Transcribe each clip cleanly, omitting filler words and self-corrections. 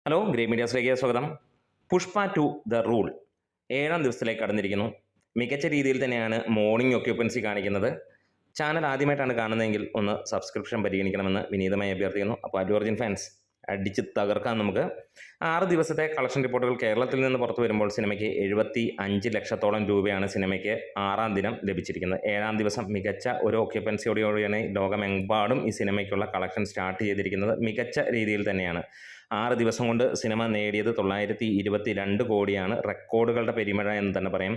Hello, great മീഡിയാസിലേക്ക് സ്വാഗതം. Pushpa 2 the rule 7ാം ദിവസത്തിലേക്ക് കടന്നിരിക്കുന്നു. മികച്ച രീതിയിൽ തന്നെയാണ് മോർണിംഗ് ഒക്യുപ്പൻസി കാണിക്കുന്നത്. ചാനൽ ആദ്യമായിട്ടാണ് കാണുന്നതെങ്കിൽ ഒന്ന് സബ്സ്ക്രിപ്ഷൻ പരിഗണിക്കണമെന്ന് വിനീതമായി അഭ്യർത്ഥിക്കുന്നു. അപ്പോൾ അല്ലു അർജുൻ ഫാൻസ് അടിച്ച് തകർക്കാം നമുക്ക്. 6 ദിവസത്തെ കളക്ഷൻ റിപ്പോർട്ടുകൾ കേരളത്തിൽ നിന്ന് പുറത്തു വരുമ്പോൾ സിനിമയ്ക്ക് 75 ലക്ഷത്തോളം രൂപയാണ് സിനിമയ്ക്ക് 6ാം ദിനം ലഭിച്ചിരിക്കുന്നത്. 7ാം ദിവസം മികച്ച ഒരു ഒക്യുപ്പൻസിയോടെയാണ് ലോകമെമ്പാടും ഈ സിനിമയ്ക്കുള്ള കളക്ഷൻ സ്റ്റാർട്ട് ചെയ്തിരിക്കുന്നത്. മികച്ച രീതിയിൽ തന്നെയാണ് 6 ദിവസം കൊണ്ട് സിനിമ നേടിയത് 922 കോടിയാണ്. റെക്കോർഡുകളുടെ പെരുമഴ എന്ന് തന്നെ പറയാം.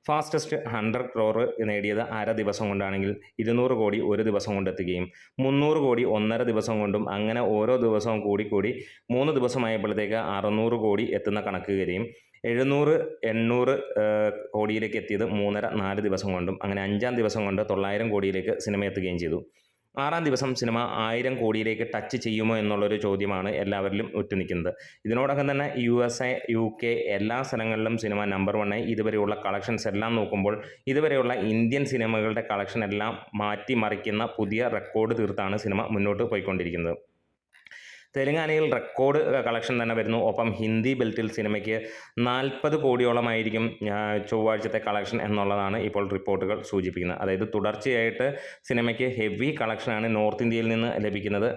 ഫാസ്റ്റസ്റ്റ് 100 ക്രോർ നേടിയത് അര ദിവസം കൊണ്ടാണെങ്കിൽ 200 കോടി ഒരു ദിവസം കൊണ്ട് എത്തുകയും 300 കോടി 1.5 ദിവസം കൊണ്ടും അങ്ങനെ ഓരോ ദിവസവും കൂടി 3 ദിവസമായപ്പോഴത്തേക്ക് 600 കോടി എത്തുന്ന കണക്ക് വരികയും 700-800 കോടിയിലേക്ക് എത്തിയത് 3.5-4 ദിവസം കൊണ്ടും അങ്ങനെ 5ാം ദിവസം കൊണ്ട് 900 കോടിയിലേക്ക് സിനിമ എത്തുകയും ചെയ്തു. 6ാം ദിവസം സിനിമ 1000 കോടിയിലേക്ക് ടച്ച് ചെയ്യുമോ എന്നുള്ളൊരു ചോദ്യമാണ് എല്ലാവരിലും ഉറ്റുനിൽക്കുന്നത്. ഇതിനോടകം തന്നെ USA, UK എല്ലാ സ്ഥലങ്ങളിലും സിനിമ നമ്പർ 1 ആയി. ഇതുവരെയുള്ള കളക്ഷൻസ് എല്ലാം നോക്കുമ്പോൾ ഇതുവരെയുള്ള ഇന്ത്യൻ സിനിമകളുടെ കളക്ഷൻ എല്ലാം മാറ്റിമറിക്കുന്ന പുതിയ റെക്കോർഡ് തീർത്താണ് സിനിമ മുന്നോട്ട് പോയിക്കൊണ്ടിരിക്കുന്നത്. തെലുങ്കാനയിൽ റെക്കോർഡ് കളക്ഷൻ തന്നെ വരുന്നു. ഒപ്പം ഹിന്ദി ബെൽറ്റിൽ സിനിമയ്ക്ക് 40 കോടിയോളമായിരിക്കും ചൊവ്വാഴ്ചത്തെ കളക്ഷൻ എന്നുള്ളതാണ് ഇപ്പോൾ റിപ്പോർട്ടുകൾ സൂചിപ്പിക്കുന്നത്. അതായത് തുടർച്ചയായിട്ട് സിനിമയ്ക്ക് ഹെവി കളക്ഷനാണ് നോർത്ത് ഇന്ത്യയിൽ നിന്ന് ലഭിക്കുന്നത്.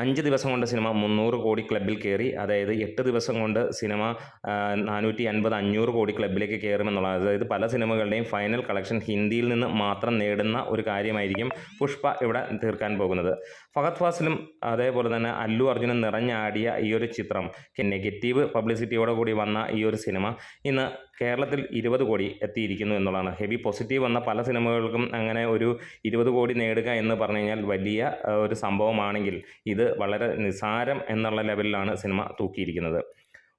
5 ദിവസം കൊണ്ട് സിനിമ 300 കോടി ക്ലബിൽ കയറി. അതായത് 8 ദിവസം കൊണ്ട് സിനിമ 450-500 കോടി ക്ലബിലേക്ക് കയറുമെന്നുള്ളത്. അതായത് പല സിനിമകളുടെയും ഫൈനൽ കളക്ഷൻ ഹിന്ദിയിൽ നിന്ന് മാത്രം നേടുന്ന ഒരു കാര്യമായിരിക്കും പുഷ്പ ഇവിടെ തീർക്കാൻ പോകുന്നത്. ഫഹദ് ഫാസിലും അതേപോലെ തന്നെ അല്ലു അർജുനും നിറഞ്ഞാടിയ ഈ ഒരു ചിത്രം, നെഗറ്റീവ് പബ്ലിസിറ്റിയോടെ കൂടി വന്ന ഈ ഒരു സിനിമ ഇന്ന് കേരളത്തിൽ 20 കോടി എത്തിയിരിക്കുന്നു എന്നുള്ളതാണ്. ഹെവി പോസിറ്റീവ് വന്ന പല സിനിമകൾക്കും അങ്ങനെ ഒരു 20 കോടി നേടുക എന്ന് പറഞ്ഞു കഴിഞ്ഞാൽ വലിയ ഒരു സംഭവമാണെങ്കിൽ ഇത് വളരെ നിസാരം എന്നുള്ള ലെവലിലാണ് സിനിമ തൂക്കിയിരിക്കുന്നത്.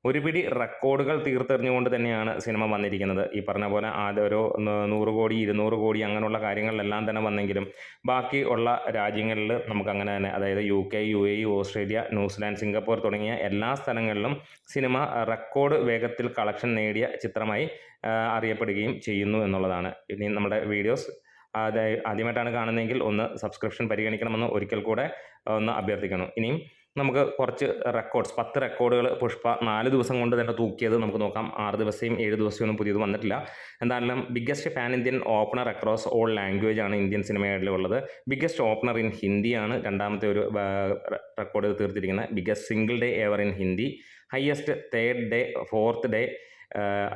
ഒരു പിടി റെക്കോർഡുകൾ തീർത്തെറിഞ്ഞുകൊണ്ട് തന്നെയാണ് സിനിമ വന്നിരിക്കുന്നത്. ഈ പറഞ്ഞ പോലെ ആദ്യം ഒരു 100 കോടി 200 കോടി അങ്ങനെയുള്ള കാര്യങ്ങളിലെല്ലാം തന്നെ വന്നെങ്കിലും ബാക്കി ഉള്ള രാജ്യങ്ങളിൽ നമുക്കങ്ങനെ തന്നെ, അതായത് UK, UAE, Australia, New Zealand, Singapore തുടങ്ങിയ എല്ലാ സ്ഥലങ്ങളിലും സിനിമ റെക്കോർഡ് വേഗത്തിൽ കളക്ഷൻ നേടിയ ചിത്രമായി അറിയപ്പെടുകയും ചെയ്യുന്നു എന്നുള്ളതാണ്. ഇനി നമ്മുടെ വീഡിയോസ് ആദ്യമായിട്ടാണ് കാണുന്നതെങ്കിൽ ഒന്ന് സബ്സ്ക്രിപ്ഷൻ പരിഗണിക്കണമെന്ന് ഒരിക്കൽ കൂടെ ഒന്ന് അഭ്യർത്ഥിക്കണം. ഇനിയും നമുക്ക് കുറച്ച് റെക്കോർഡ്സ് 10 റെക്കോർഡുകൾ പുഷ്പ 4 ദിവസം കൊണ്ട് തന്നെ തൂക്കിയത് നമുക്ക് നോക്കാം. 6 ദിവസവും 7 ദിവസവും ഒന്നും പുതിയത് വന്നിട്ടില്ല. എന്തായാലും biggest pan Indian opener across all language ആണ് ഇന്ത്യൻ സിനിമയിലുള്ളത്. ബിഗ്ഗസ്റ്റ് ഓപ്പണർ ഇൻ ഹിന്ദിയാണ് രണ്ടാമത്തെ ഒരു റെക്കോർഡ് തീർത്തിരിക്കുന്നത്. Biggest single day ever in Hindi. Highest 3rd day 4th day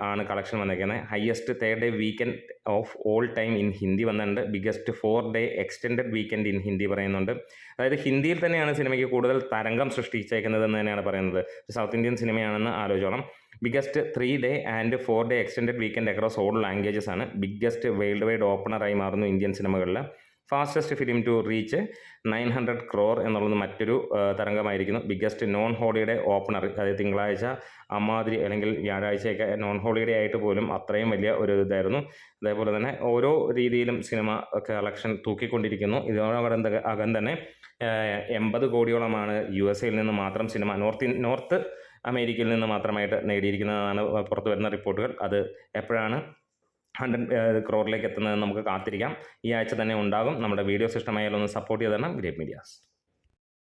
ആണ് കളക്ഷൻ വന്നിരിക്കുന്നത്. Highest 3rd day weekend of all time in Hindi വന്നിട്ടുണ്ട്. Biggest 4th day extended weekend in Hindi പറയുന്നുണ്ട്. അതായത് ഹിന്ദിയിൽ തന്നെയാണ് സിനിമയ്ക്ക് കൂടുതൽ തരംഗം സൃഷ്ടിച്ചേക്കുന്നത് എന്ന് തന്നെയാണ് പറയുന്നത്. സൗത്ത് ഇന്ത്യൻ സിനിമയാണെന്ന് ആലോചിച്ചോണം. Biggest 3 day and 4 day extended weekend across all languages ആണ്. ബിഗ്ഗസ്റ്റ് വേൾഡ് വൈഡ് ഓപ്പണറായി മാറുന്നു ഇന്ത്യൻ സിനിമകളിൽ. Fastest film to reach 900 crore എന്നുള്ളത് മറ്റൊരു തരംഗമായിരിക്കുന്നു. ബിഗ്ഗസ്റ്റ് നോൺ ഹോളിഡേ ഓപ്പണർ, അതായത് തിങ്കളാഴ്ച അമ്മാതിരി അല്ലെങ്കിൽ വ്യാഴാഴ്ചയൊക്കെ നോൺ ഹോളിഡേ ആയിട്ട് പോലും അത്രയും വലിയ ഒരു ഇതായിരുന്നു. അതേപോലെ തന്നെ ഓരോ രീതിയിലും സിനിമ കളക്ഷൻ തൂക്കിക്കൊണ്ടിരിക്കുന്നു. ഇതിനോടകം തന്നെ 80 കോടിയോളമാണ് USA നിന്ന് മാത്രം സിനിമ നോർത്ത് അമേരിക്കയിൽ നിന്ന് മാത്രമായിട്ട് നേടിയിരിക്കുന്നതാണ് പുറത്തു വരുന്ന റിപ്പോർട്ടുകൾ. അത് എപ്പോഴാണ് 100 ക്രോറിലേക്ക് എത്തുന്നത് നമുക്ക് കാത്തിരിക്കാം. ഈ ആഴ്ച തന്നെ ഉണ്ടാകും. നമ്മുടെ വീഡിയോസ് ഇഷ്ടമായാലും ഒന്ന് സപ്പോർട്ട് ചെയ്ത് തരണം. Great medias.